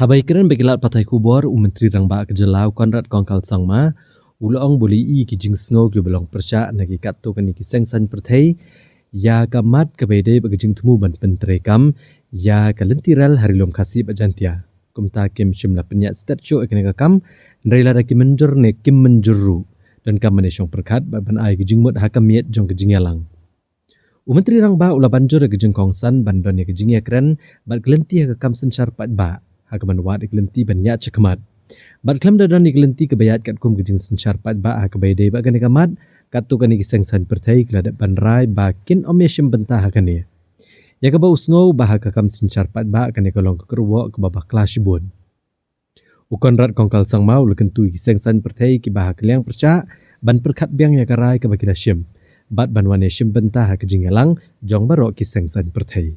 Habaikiran begilat patai kubor Menteri Rangba Kejelau Konrad Kongkal Sangma ulaong boli I kijing sngo ke belong persya nagi katto kani kiseng san perthai ya kamat kabede bagijing temu ban pentrekam ya kalentiral harilom khasi bajantia kumta kim shimla penya statue ekne kam nreila da kimenjur ne kim menjuru dan kam maneshong perkhat ban ai kijing mut hakamiet jong kijing yalang Menteri Rangba ula banjur kijing kongsan bandon ya kijing yakren bat kelenti ka kam senchar pat ba hakaman wat iklenti ban ya chakmat bat klam dadan iklenti kebayat kat kum kijing senchar pat ba hakabayde ba gane kamat katu kani kiseng san perthai kelada ban rai ba kin omeshim bentah hakane ya ka ba usngo ba hakam senchar pat ba kane kolong kerwo ke babah kelas bun Ukonrat kongkal sang mau lekentu kiseng san perthai ki ba hakliang percha ban perkhat biang ya karai ke bakila shim bat banwane shim bentah hakijing yalang jong baro kiseng san perthai.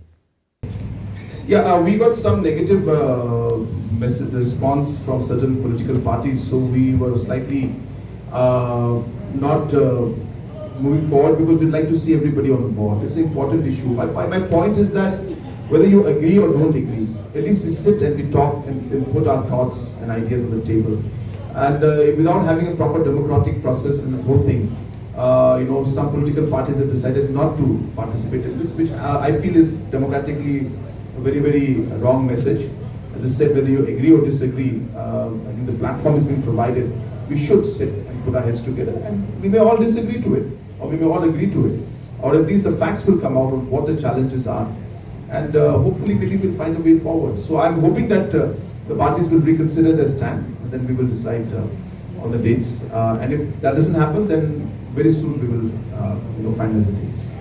Yeah, we got some negative response from certain political parties, so we were slightly not moving forward because we'd like to see everybody on the board. It's an important issue. My point is that whether you agree or don't agree, at least we sit and we talk and put our thoughts and ideas on the table. And without having a proper democratic process in this whole thing, some political parties have decided not to participate in this, which I feel is democratically a very, very wrong message. As I said, whether you agree or disagree, I think the platform is being provided. We should sit and put our heads together, and we may all disagree to it, or we may all agree to it, or at least the facts will come out on what the challenges are, and hopefully maybe we'll find a way forward. So I'm hoping that the parties will reconsider their stand, and then we will decide on the dates. And if that doesn't happen, then very soon we will finalize the dates.